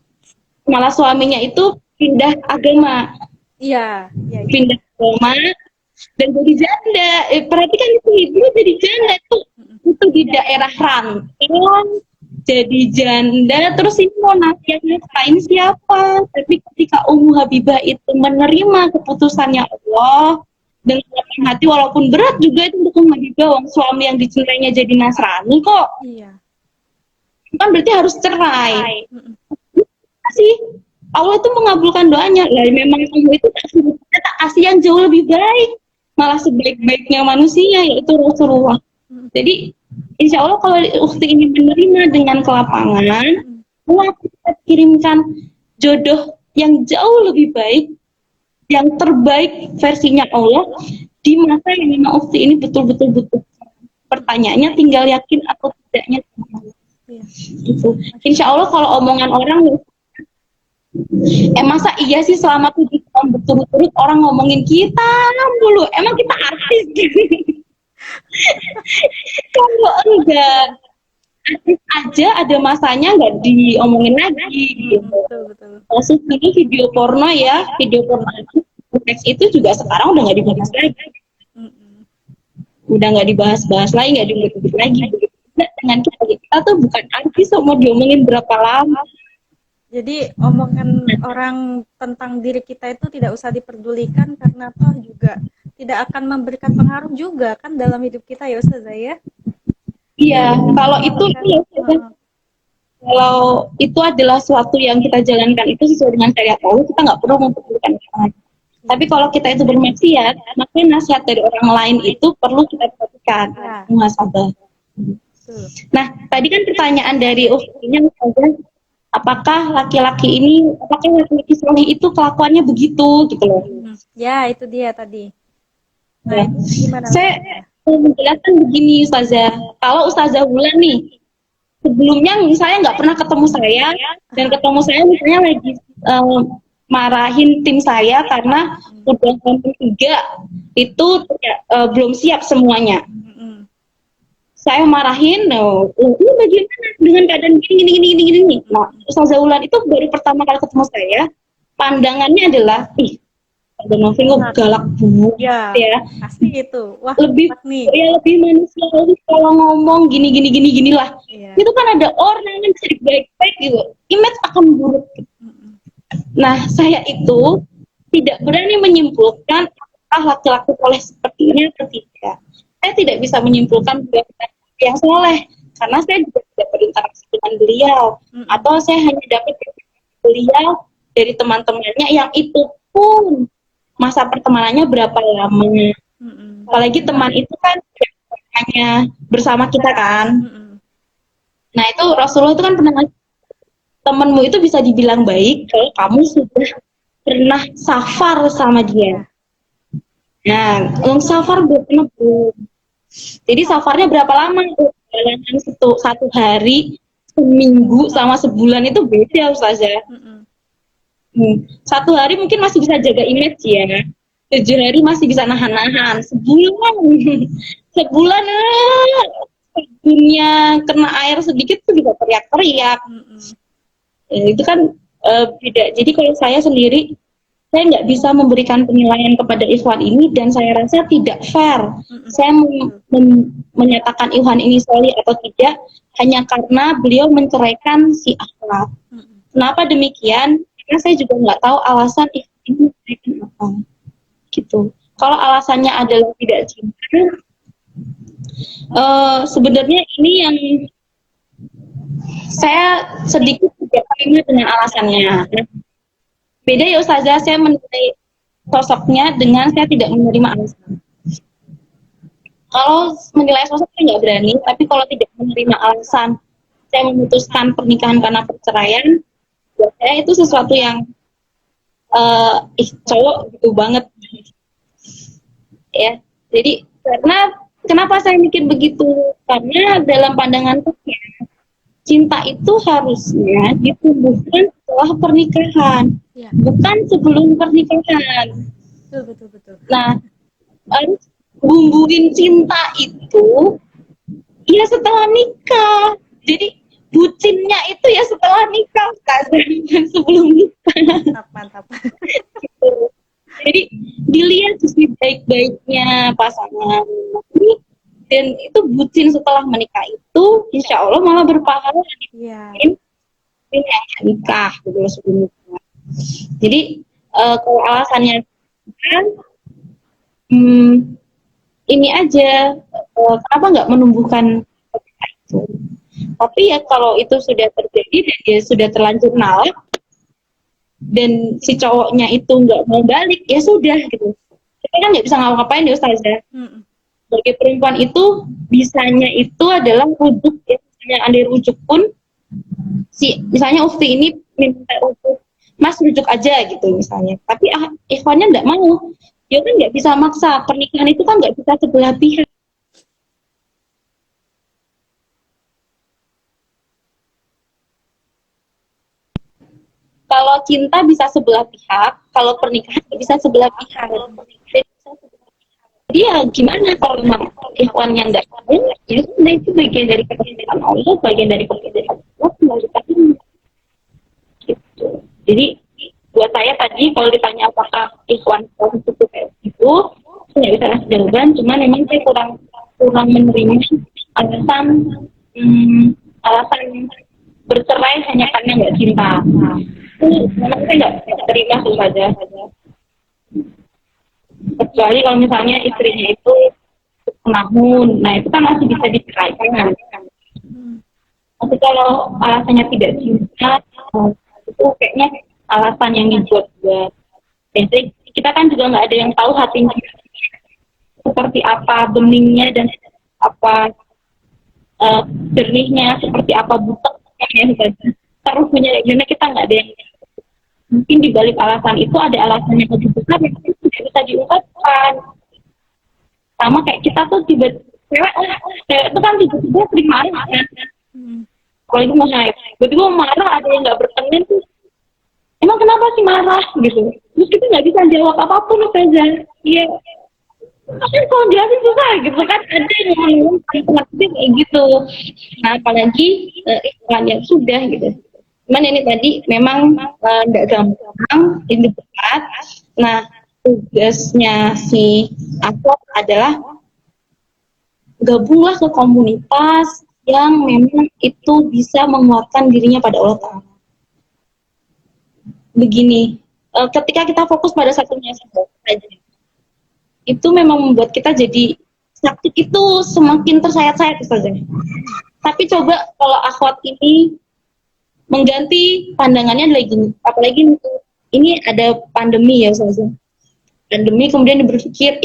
malah suaminya itu pindah agama. Iya, iya. Pindah agama dan jadi janda. Perhatikan itu ibu jadi janda itu di daerah rantau, jadi janda. Terus ini mau nasihatin siapa? Tapi ketika Ummu Habibah itu menerima keputusannya Allah dengan lapang hati, walaupun berat juga itu untuk Ummu Habibah, suami yang dicintainya jadi Nasrani kok. Iya. Kan berarti harus cerai. Sih Allah itu mengabulkan doanya. Lah memang Allah itu tak kasih yang jauh lebih baik, malah sebaik-baiknya manusia yaitu Rasulullah. Jadi insya Allah kalau ukti ini menerima dengan kelapangan, Allah akan kirimkan jodoh yang jauh lebih baik, yang terbaik versinya Allah di masa yang memang ukti ini betul-betul butuh. Pertanyaannya tinggal yakin atau tidaknya. Gitu. Insya Allah kalau omongan orang masa iya sih selama 7 tahun berturut-turut orang ngomongin kita dulu, emang kita artis gitu. Kalau enggak artis aja ada masanya nggak diomongin lagi gitu. Kasus ini video porno ya, video porno itu juga sekarang udah nggak dibahas lagi. Udah nggak dibahas-bahas lagi, nggak diungkit lagi. Dengan kita tuh bukan artis, mau diomongin berapa lama. Jadi omongan orang tentang diri kita itu tidak usah diperdulikan karena toh juga tidak akan memberikan pengaruh juga kan dalam hidup kita ya Ustazah ya. Iya, kalau itu kalau itu adalah suatu yang kita jalankan itu sesuai dengan syariat Allah, kita nggak perlu memperdulikan orang. Tapi kalau kita itu bermaksiat, maka nasihat dari orang lain itu perlu kita perhatikan, muhasabah. Nah, tadi kan pertanyaan dari Uftinya apakah laki-laki soleh itu kelakuannya begitu gitu loh. Ya, itu dia tadi. Nah, itu gimana? Saya menjelaskan begini Ustazah. Kalau Ustazah Wulan nih, sebelumnya misalnya nggak pernah ketemu saya, dan ketemu saya misalnya lagi marahin tim saya karena udah hampir 3 itu belum siap semuanya. Saya marahin, ini bagaimana dengan keadaan gini. Nah, Ustazah Wulan itu baru pertama kali ketemu saya, pandangannya adalah, ada Novi galak banget ya. Pasti itu. Wah, lebih manusiawi kalau ngomong gini lah. Itu kan ada orang yang jadi baik-baik gitu, image akan buruk. Nah, saya itu tidak berani menyimpulkan apakah laki-laki soleh seperti ini atau tidak. Saya tidak bisa menyimpulkan beliau yang soleh karena saya juga tidak berinteraksi dengan beliau, atau saya hanya dapat dari beliau dari teman-temannya yang itu pun masa pertemanannya berapa lama. Apalagi teman itu kan hanya bersama kita kan. Nah itu Rasulullah itu kan pernah ngasih, temanmu itu bisa dibilang baik kalau kamu sudah pernah safar sama dia. Nah, untuk safar belum pernah belum. Jadi safarnya berapa lama tuh? Perjalanan satu hari, seminggu sama sebulan itu beda Ustazah. Satu hari mungkin masih bisa jaga image ya. 7 hari masih bisa nahan-nahan. Sebulan, sebulan dunia kena air sedikit tuh bisa teriak-teriak. Itu kan beda. Jadi kalau saya sendiri, saya nggak bisa memberikan penilaian kepada Ikhwan ini dan saya rasa tidak fair. Saya menyatakan Ikhwan ini solih atau tidak hanya karena beliau menceraikan si akhlak. Kenapa demikian? Karena saya juga nggak tahu alasan Ikhwan ini menceraikan apa. Gitu. Kalau alasannya adalah tidak cinta, sebenarnya ini yang saya sedikit tidak terima dengan alasannya. Beda ya Ustazah, saya menilai sosoknya dengan saya tidak menerima alasan. Kalau menilai sosok saya nggak berani, tapi kalau tidak menerima alasan, saya memutuskan pernikahan karena perceraian, buat saya itu sesuatu yang cowok gitu banget. Ya, jadi karena kenapa saya mikir begitu? Karena dalam pandangan saya, cinta itu harusnya ditumbuhkan setelah pernikahan, bukan sebelum pernikahan. Betul. Nah, harus bumbuin cinta itu ya setelah nikah. Jadi bucinnya itu ya setelah nikah, dan sebelum nikah. Mantap. Gitu. Jadi dilihat sisi baik-baiknya pasangan dan itu bucin setelah menikah itu insya Allah malah berpahala dibandingin yang nikah gitu sebelum nikah. Jadi kalau alasannya kan ini aja kenapa nggak menumbuhkan itu. Tapi ya kalau itu sudah terjadi dan dia sudah terlanjur nalak dan si cowoknya itu nggak mau balik, ya sudah gitu. Kita kan nggak bisa ngapa-ngapain ya Ustazah. Sebagai perempuan itu bisanya itu adalah rujuk ya. Misalnya ada rujuk pun si misalnya Ufti ini minta rujuk, Mas rujuk aja gitu misalnya. Tapi Ikhwannya nggak mau. Dia kan nggak bisa maksa. Pernikahan itu kan nggak bisa sebelah pihak. Kalau cinta bisa sebelah pihak, kalau pernikahan nggak bisa sebelah pihak. Jadi ya gimana kalau memang Ikhwan yang nggak mau, ya sudah itu bagian dari keputusan Allah, bagian dari keputusan Allah, gitu. Jadi buat saya tadi kalau ditanya apakah Ikhwan itu kayak gitu, saya nggak bisa kasih jawaban. Cuman memang saya kurang menerima alasan bercerai hanya karena nggak cinta. Itu memang saya nggak terima saja. Kecuali kalau misalnya istrinya itu menahun, nah itu kan masih bisa diceraikan. Tapi kalau alasannya tidak cinta, itu kayaknya alasan yang dibuat-buat. Jadi kita kan juga nggak ada yang tahu hatinya seperti apa, beningnya dan apa jernihnya, seperti apa buteknya, terus punya gimana kita nggak ada yang mungkin di balik alasan itu ada alasan yang lebih besar yang tidak bisa diungkapkan. Sama kayak kita tuh cewek itu kan tiba-tiba sering marah kan. Kalau itu mau saya, tiba-tiba marah ada yang nggak berkenan tuh. Emang kenapa sih marah gitu? Terus kita nggak bisa jawab apapun aja. Iya. Tapi kalau jelasin susah gitu kan, ada yang ngomong kayak gitu. Nah apalagi yang sudah gitu. Cuman ini tadi memang nggak gampang, ini berat. Nah tugasnya si Aswad adalah gabunglah ke komunitas yang memang itu bisa menguatkan dirinya pada Allah Ta'ala. Begini, ketika kita fokus pada satunya saja, itu memang membuat kita jadi sakit itu semakin tersayat-sayat saja. Tapi coba kalau akhwat ini mengganti pandangannya lagi, apalagi ini ada pandemi ya saja. Pandemi kemudian berpikir,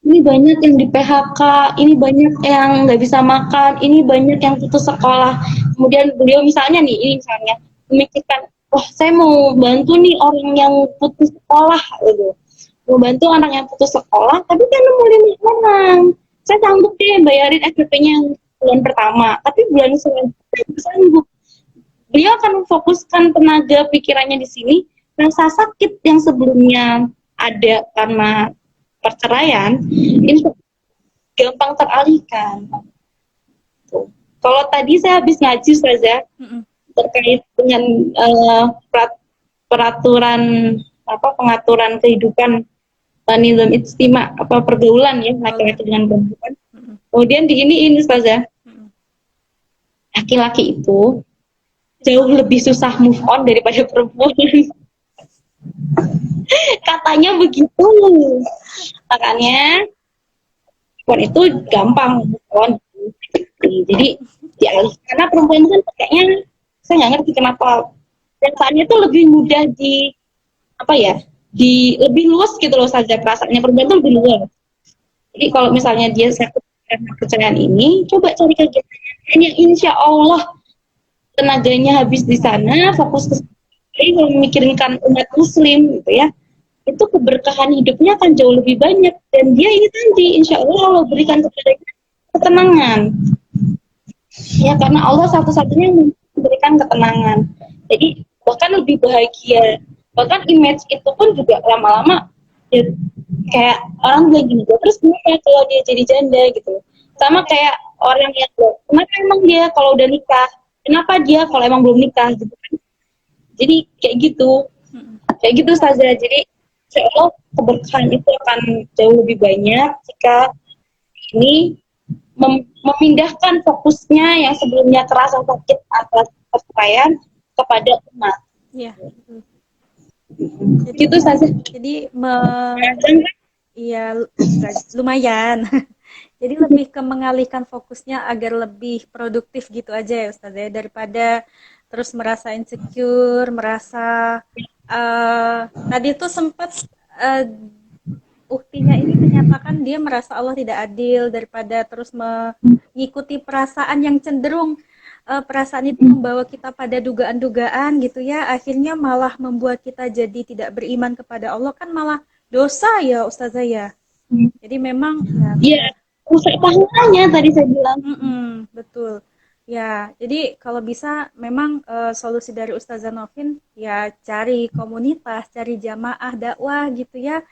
ini banyak yang di PHK, ini banyak yang nggak bisa makan, ini banyak yang putus sekolah. Kemudian beliau misalnya nih, ini misalnya memikirkan, wah saya mau bantu nih orang yang putus sekolah, gitu. Mau bantu anak yang putus sekolah, tapi kan mau 5 orang. Saya sanggup deh bayarin SPP-nya bulan pertama, tapi bulan selanjutnya saya sanggup. Beliau akan memfokuskan tenaga pikirannya di sini, rasa sakit yang sebelumnya ada karena perceraian, ini gampang teralihkan. Tuh. Kalau tadi saya habis ngaji saja terkait dengan peraturan pengaturan kehidupan nizam ijtima pergaulan ya laki-laki dengan perempuan. Kemudian di ini saja laki-laki itu jauh lebih susah move on daripada perempuan. Katanya begitu. Makanya perempuan itu gampang move on. Jadi dialih karena perempuan itu kan kayaknya saya nggak ngerti kenapa perasaannya tuh lebih mudah di lebih luas gitu loh saja perasaannya perempuan itu lebih luas. Jadi kalau misalnya dia sakit karena perceraian ini, coba cari kegiatan yang insya Allah tenaganya habis di sana, fokus ke memikirkan umat muslim gitu ya, itu keberkahan hidupnya akan jauh lebih banyak dan dia ini tadi insya Allah berikan kepadanya ketenangan ya karena Allah satu-satunya yang memberikan ketenangan, jadi bahkan lebih bahagia, bahkan image itu pun juga lama-lama ya, kayak orang bilang gini, terus kenapa kalau dia jadi janda gitu, sama kayak orang yang kenapa emang dia kalau udah nikah, kenapa dia kalau emang belum nikah gitu kan. Jadi kayak gitu saja. Jadi insya Allah keberkahan itu akan jauh lebih banyak jika ini memindahkan fokusnya yang sebelumnya terasa sakit atas perceraian kepada umat. Iya. Gitu saja. Jadi iya lumayan. Jadi lebih ke mengalihkan fokusnya agar lebih produktif gitu aja ya Ustaz ya, daripada terus merasa insecure, merasa tadi tuh sempat uktinya ini menyatakan dia merasa Allah tidak adil daripada terus mengikuti perasaan yang cenderung perasaan itu membawa kita pada dugaan-dugaan gitu ya, akhirnya malah membuat kita jadi tidak beriman kepada Allah, kan malah dosa ya Ustazah ya. Jadi memang ya rusak pahalanya tadi saya bilang. Betul. Ya, jadi kalau bisa memang solusi dari Ustazah Novin ya cari komunitas, cari jamaah dakwah gitu ya.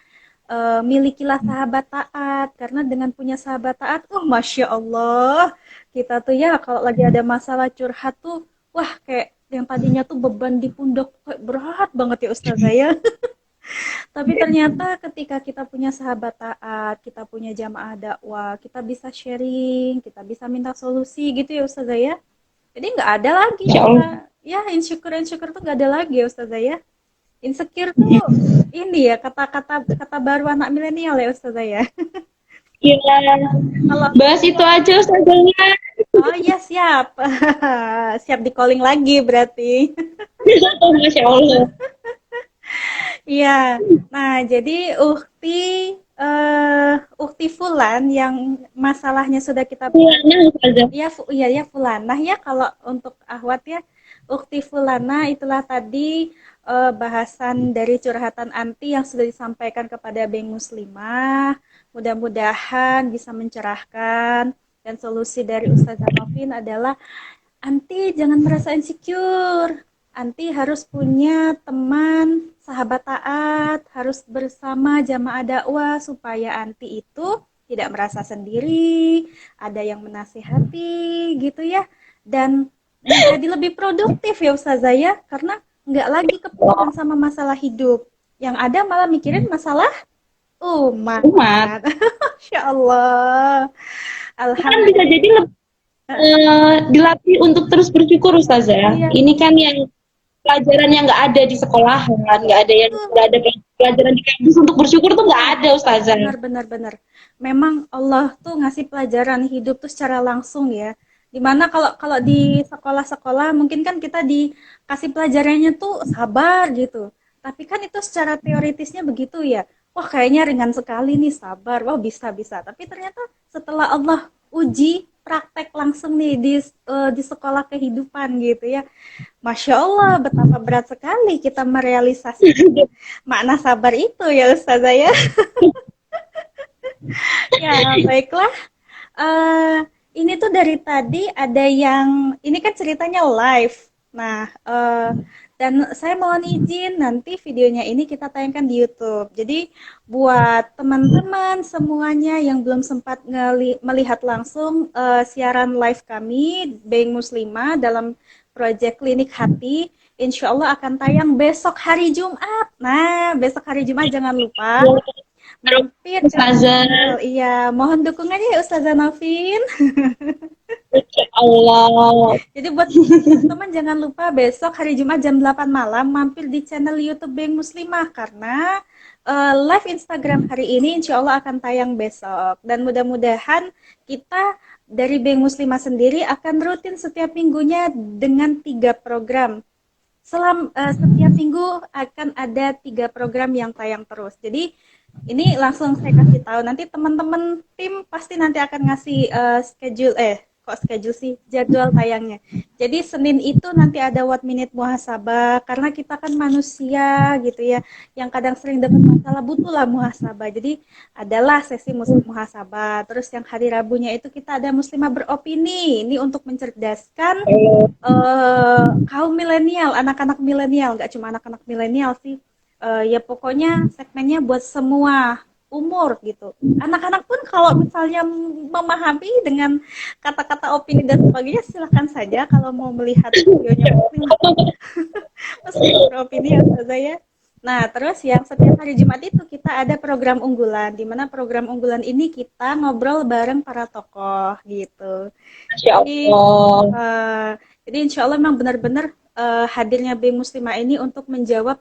Milikilah sahabat taat, karena dengan punya sahabat taat, Masya Allah, kita tuh ya kalau lagi ada masalah curhat tuh, wah kayak yang tadinya tuh beban di pundak kayak berat banget ya Ustazah ya. Tapi ternyata ketika kita punya sahabat taat, kita punya jamaah dakwah, kita bisa sharing, kita bisa minta solusi gitu ya Ustazah ya. Jadi nggak ada lagi kita, ya insecure tuh nggak ada lagi ya Ustazah ya. Insecure tuh ini ya kata baru anak milenial ya Ustazah ya. Iya. Bahas itu aja Ustazahnya. Oh iya siap. Siap di calling lagi berarti. Masya Allah. Iya. Nah, jadi Ukti Fulan yang masalahnya sudah kita ya Fulanah ya kalau untuk Ahwat ya. Ukti Fulana itulah tadi bahasan dari curhatan Anti yang sudah disampaikan kepada Beng Muslimah. Mudah-mudahan bisa mencerahkan, dan solusi dari Ustazah Novin adalah Anti jangan merasa insecure. Anti harus punya teman, sahabat taat, harus bersama jamaah dakwah supaya Anti itu tidak merasa sendiri, ada yang menasihati gitu ya, dan menjadi lebih produktif ya Ustazah ya, karena nggak lagi kepikiran sama masalah hidup, yang ada malah mikirin masalah umat. Masya Allah. Kan bisa jadi dilatih untuk terus bersyukur Ustazah. Iya. Ini kan yang pelajaran yang nggak ada di sekolahan, nggak ada yang Betul. nggak ada pelajaran di kampus untuk bersyukur tuh nggak ada Ustazah. Benar. Memang Allah tuh ngasih pelajaran hidup tuh secara langsung ya. Dimana kalau kalau di sekolah-sekolah mungkin kan kita dikasih pelajarannya tuh sabar gitu. Tapi kan itu secara teoritisnya begitu ya. Wah kayaknya ringan sekali nih sabar. Wah bisa-bisa. Tapi ternyata setelah Allah uji praktek langsung nih di sekolah kehidupan gitu ya. Masya Allah, betapa berat sekali kita merealisasikan makna sabar itu ya Ustazah ya. Ya, baiklah. Eh, ini tuh dari tadi ada yang ini kan ceritanya live. Nah, dan saya mohon izin nanti videonya ini kita tayangkan di YouTube. Jadi buat teman-teman semuanya yang belum sempat melihat langsung siaran live kami Being Muslimah dalam proyek Klinik Hati, insya Allah akan tayang besok hari Jumat. Nah, besok hari Jumat jangan lupa mampir ke channel. Ustazah, Iya, mohon dukungannya ya Ustazah Novin. Insya Allah. Jadi buat teman-teman jangan lupa besok hari Jumat jam 8 malam mampir di channel YouTube Bank Muslimah karena live Instagram hari ini insya Allah akan tayang besok. Dan mudah-mudahan kita dari Bank Muslimah sendiri akan rutin setiap minggunya dengan 3 program. Setiap minggu akan ada 3 program yang tayang terus. Jadi ini langsung saya kasih tahu. Nanti teman-teman tim pasti nanti akan ngasih schedule kok schedule sih jadwal tayangnya. Jadi Senin itu nanti ada What Minute Muhasabah karena kita kan manusia gitu ya yang kadang sering dapat masalah butuhlah muhasabah. Jadi adalah sesi muhasabah. Terus yang hari Rabunya itu kita ada Muslimah beropini. Ini untuk mencerdaskan kaum milenial, anak-anak milenial, nggak cuma anak-anak milenial sih. Ya pokoknya segmennya buat semua umur gitu. Anak-anak pun kalau misalnya memahami dengan kata-kata opini dan sebagainya silahkan saja kalau mau melihat videonya Muslimah beropini ya Ustazah ya. Nah, terus yang setiap hari Jumat itu kita ada program unggulan, di mana program unggulan ini kita ngobrol bareng para tokoh gitu. Masya Jadi, Allah. eh, jadi insya Allah memang benar-benar hadirnya B Muslimah ini untuk menjawab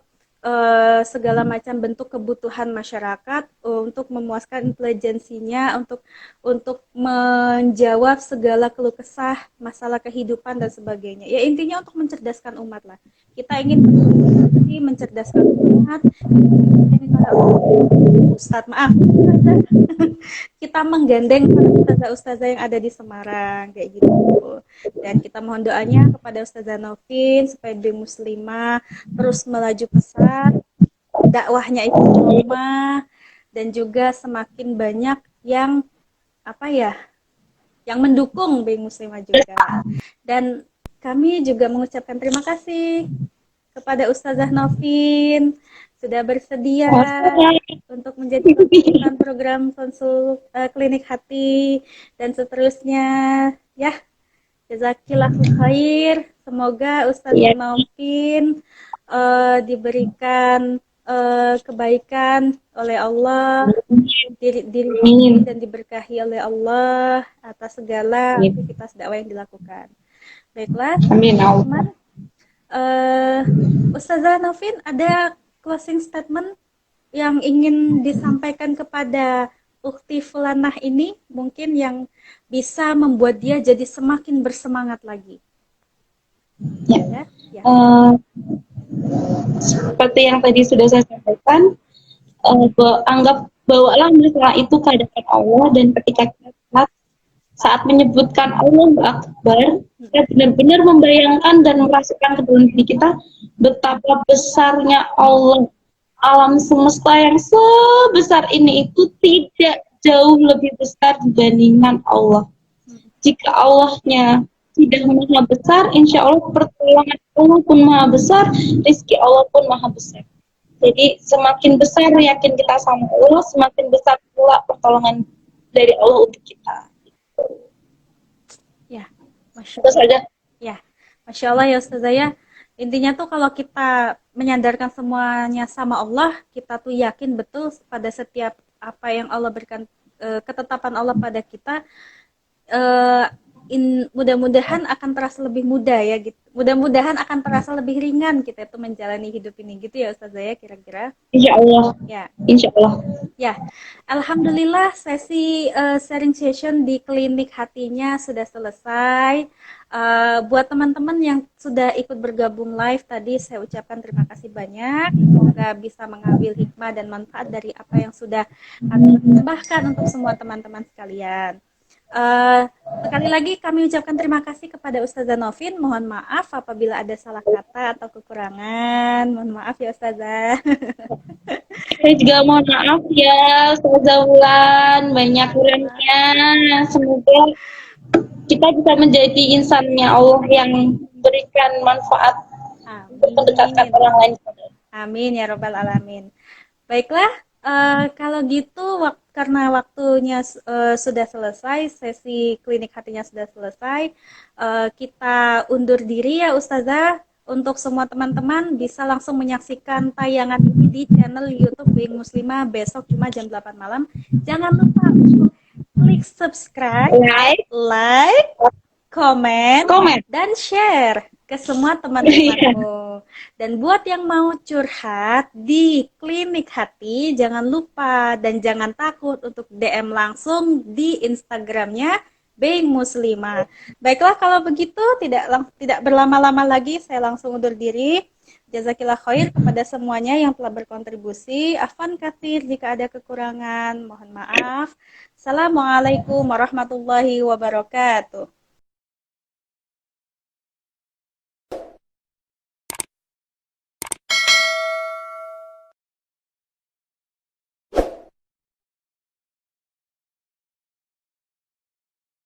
segala macam bentuk kebutuhan masyarakat untuk memuaskan intelijensinya, untuk menjawab segala keluh kesah, masalah kehidupan dan sebagainya. Ya intinya untuk mencerdaskan umat lah. Kita ingin berkontribusi mencerdaskan umat. Ini para Ustadz, maaf, Ustazah. Kita menggandeng para ustazah-ustazah yang ada di Semarang kayak gitu. Dan kita mohon doanya kepada Ustazah Novin supaya di Muslimah terus melaju pesat, dakwahnya istiqomah dan juga semakin banyak yang apa ya, yang mendukung Bing Muslimah juga. Dan kami juga mengucapkan terima kasih kepada Ustazah Novin sudah bersedia untuk menjadi konsultan program klinik hati dan seterusnya ya. Jazakillahu khair. Semoga Ustazah Ya, Novin diberikan kebaikan oleh Allah, amin. diridhoi dan diberkahi oleh Allah atas segala aktivitas dakwah yang dilakukan. Baiklah, Amin. teman-teman. Allah. Ustazah Novin, ada closing statement yang ingin disampaikan kepada Ukti Fulanah ini mungkin yang bisa membuat dia jadi semakin bersemangat lagi. Ya. Ya, ya. Seperti yang tadi sudah saya sampaikan, anggap bawalah masalah itu ke hadapan Allah, dan ketika kita saat menyebutkan Allahu Akbar, kita benar-benar membayangkan dan merasakan ke dalam diri kita betapa besarnya Allah. Alam semesta yang sebesar ini itu tidak jauh lebih besar dibandingkan Allah. Jika Allahnya tidak maha besar, insya Allah pertolongan Allah pun maha besar, rezeki Allah pun maha besar. Jadi semakin besar yakin kita sama Allah, semakin besar pula pertolongan dari Allah untuk kita. Ya, Masya Itu saja. Ya, Masya Allah ya Ustazah ya. Intinya tuh kalau kita menyandarkan semuanya sama Allah, kita tuh yakin betul pada setiap apa yang Allah berikan, ketetapan Allah pada kita, eh, mudah-mudahan akan terasa lebih mudah ya gitu. Mudah-mudahan akan terasa lebih ringan kita itu menjalani hidup ini gitu ya Ustazah ya kira-kira. Insya Allah, Ya. insya Allah. Ya, alhamdulillah sesi sharing session di klinik hatinya sudah selesai. Buat teman-teman yang sudah ikut bergabung live tadi, saya ucapkan terima kasih banyak. Semoga bisa mengambil hikmah dan manfaat dari apa yang sudah kami tambahkan untuk semua teman-teman sekalian. Eh, Sekali lagi kami ucapkan terima kasih kepada Ustazah Novin. Mohon maaf apabila ada salah kata atau kekurangan. Mohon maaf ya Ustazah. Saya juga mohon maaf ya, Ustazah Wulan, banyak kurangnya. Semoga kita bisa menjadi insannya Allah yang memberikan manfaat untuk mendekatkan Amin. orang lain. Amin ya robbal alamin. Baiklah, kalau gitu karena waktunya sudah selesai, sesi klinik hatinya sudah selesai, kita undur diri ya Ustazah. Untuk semua teman-teman bisa langsung menyaksikan tayangan ini di channel YouTube Being Muslimah besok cuma jam 8 malam. Jangan lupa untuk klik subscribe, Like, like, komen, comment. dan share ke semua Iya. teman-temanmu. Dan buat yang mau curhat di klinik hati, jangan lupa dan jangan takut untuk DM langsung di Instagramnya Being Muslimah. Baiklah kalau begitu tidak berlama-lama lagi saya langsung undur diri. Jazakillah khair kepada semuanya yang telah berkontribusi. Afwan katsir jika ada kekurangan, mohon maaf. Assalamualaikum warahmatullahi wabarakatuh.